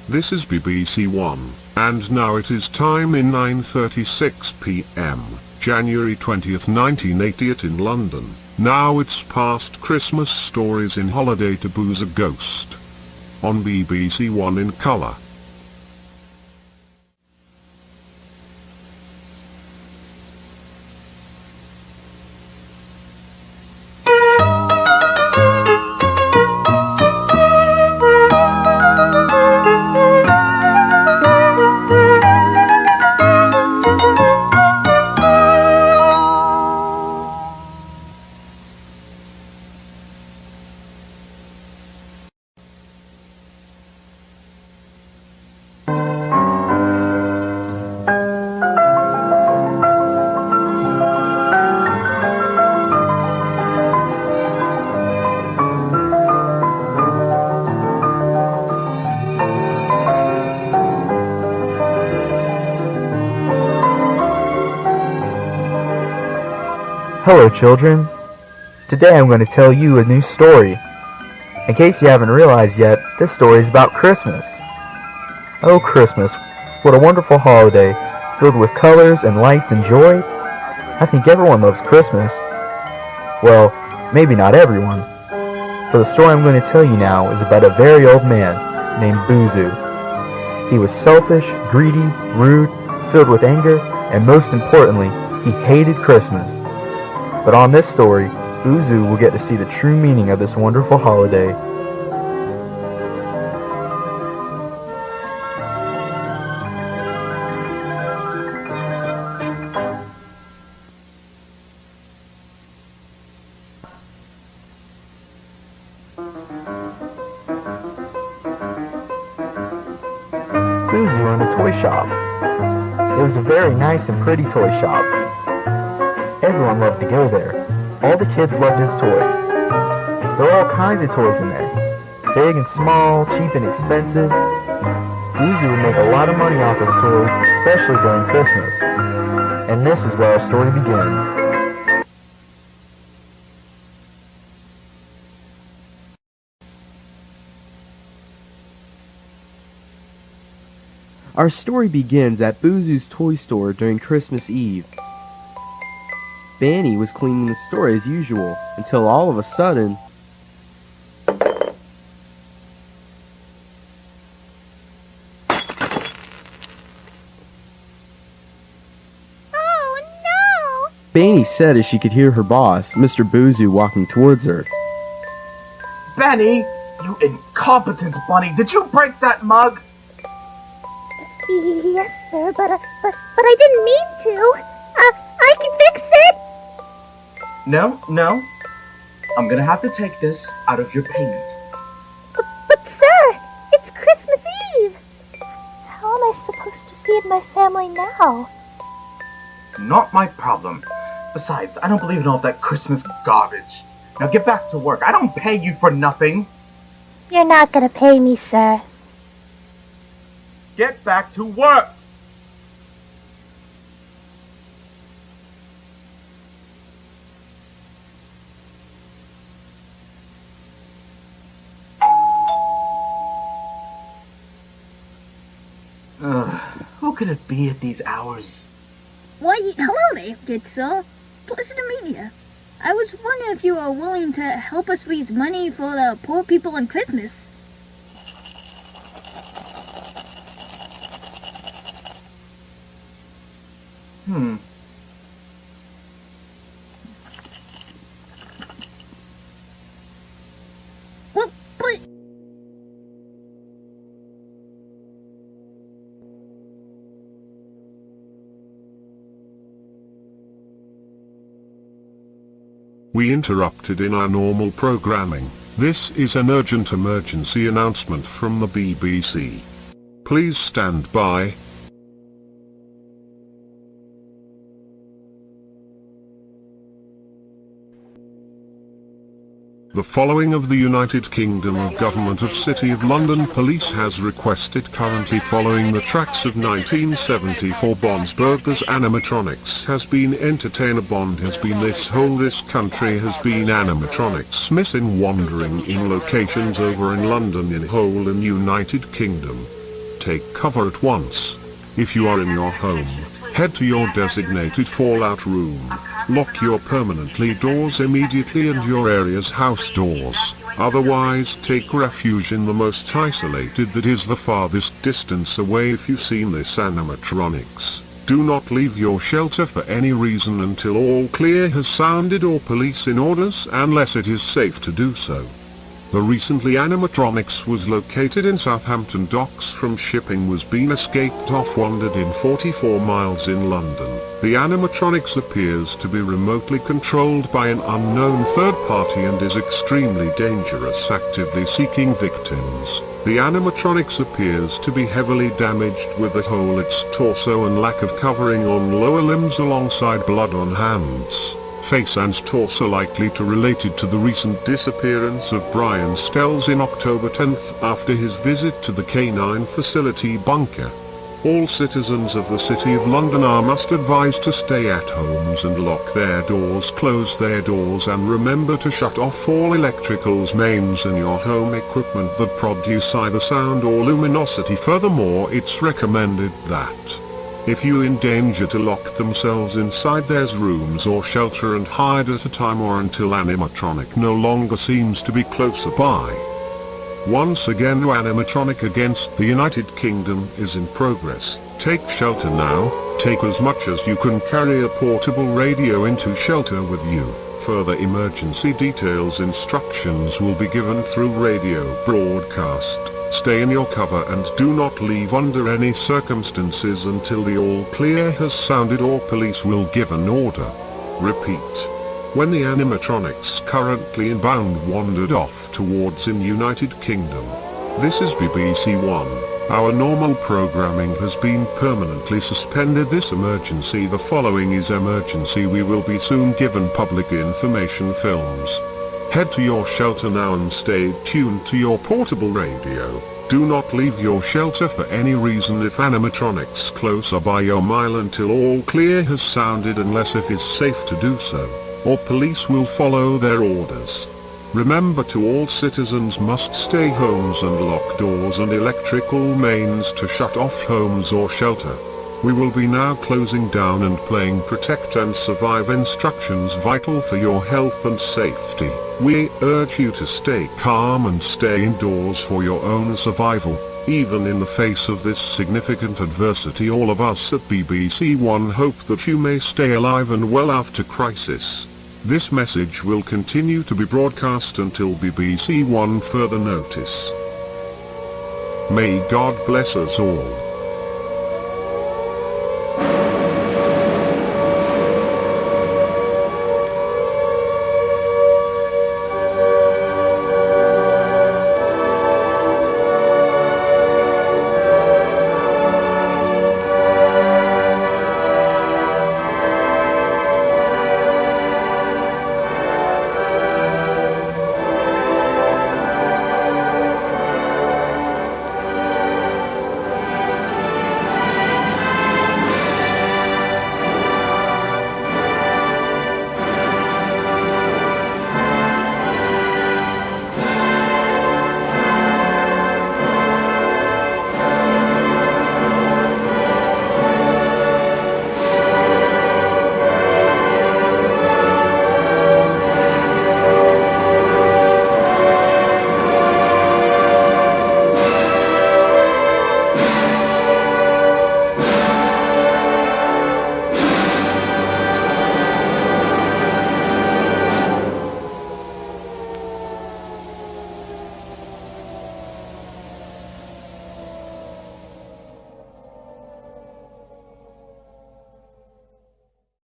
This is BBC One, and now it is time in 9:36 p.m, January 20th 1988 in London. Now it's past Christmas stories in Holiday to Booze a Ghost. On BBC One in colour. Hello children, today I'm going to tell you a new story. In case you haven't realized yet, this story is about Christmas. Oh Christmas, what a wonderful holiday, filled with colors and lights and joy. I think everyone loves Christmas. Well, maybe not everyone. For the story I'm going to tell you now is about a very old man named Boozoo. He was selfish, greedy, rude, filled with anger, and most importantly, he hated Christmas. But on this story, Boozoo will get to see the true meaning of this wonderful holiday. Boozoo owned a toy shop. It was a very nice and pretty toy shop. Everyone loved to go there. All the kids loved his toys. There were all kinds of toys in there. Big and small, cheap and expensive. Boozoo would make a lot of money off his toys, especially during Christmas. And this is where our story begins. Our story begins at Boozoo's toy store during Christmas Eve. Banny was cleaning the store as usual, until all of a sudden... Oh, no! Banny said as she could hear her boss, Mr. Boozoo, walking towards her. Benny, you incompetent bunny, did you break that mug? Yes, sir, but I didn't mean to. I can fix it. No. I'm gonna have to take this out of your payment. But sir, it's Christmas Eve. How am I supposed to feed my family now? Not my problem. Besides, I don't believe in all that Christmas garbage. Now get back to work. I don't pay you for nothing. You're not gonna pay me, sir. Get back to work! Who could it be at these hours? Why, hello there, good sir. Pleasure to meet you. I was wondering if you are willing to help us raise money for the poor people on Christmas. Well, but... We interrupted in our normal programming. This is an urgent emergency announcement from the BBC. Please stand by. The following of the United Kingdom Government of City of London Police has requested currently following the tracks of 1974 Bond's Burgers animatronics has been entertainer Bond has been this country has been animatronics missing wandering in locations over in London in whole in United Kingdom. take cover at once. If you are in your home, head to your designated fallout room. Lock your permanently doors immediately and your area's house doors. Otherwise, take refuge in the most isolated, that is the farthest distance away. If you've seen this animatronics, do not leave your shelter for any reason until all clear has sounded or police in orders, unless it is safe to do so. The recently animatronics was located in Southampton Docks from shipping, was being escaped off, wandered in 44 miles in London. The animatronics appears to be remotely controlled by an unknown third party and is extremely dangerous, actively seeking victims. The animatronics appears to be heavily damaged, with a hole in its torso and lack of covering on lower limbs, alongside blood on hands, face and torso, likely to related to the recent disappearance of Brian Stells in October 10th after his visit to the canine facility bunker. All citizens of the City of London are must advised to stay at homes and lock their doors, close their doors, and remember to shut off all electricals, mains and your home equipment that produce either sound or luminosity. Furthermore, it's recommended that if you in danger to lock themselves inside their rooms or shelter and hide at a time or until animatronic no longer seems to be closer by. Once again, animatronic against the United Kingdom is in progress. Take shelter now. Take as much as you can. Carry a portable radio into shelter with you. Further emergency details instructions will be given through radio broadcast. Stay in your cover and do not leave under any circumstances until the all clear has sounded or police will give an order. Repeat. When the animatronics currently inbound wandered off towards in United Kingdom. This is BBC One. Our normal programming has been permanently suspended. This emergency. The following is emergency. We will be soon given public information films. Head to your shelter now and stay tuned to your portable radio. Do not leave your shelter for any reason if animatronics closer by your mile until all clear has sounded, unless if it's safe to do so, or police will follow their orders. Remember, to all citizens must stay homes and lock doors and electrical mains to shut off homes or shelter. We will be now closing down and playing Protect and Survive instructions vital for your health and safety. We urge you to stay calm and stay indoors for your own survival. Even in the face of this significant adversity, all of us at BBC One hope that you may stay alive and well after crisis. This message will continue to be broadcast until BBC One further notice. May God bless us all.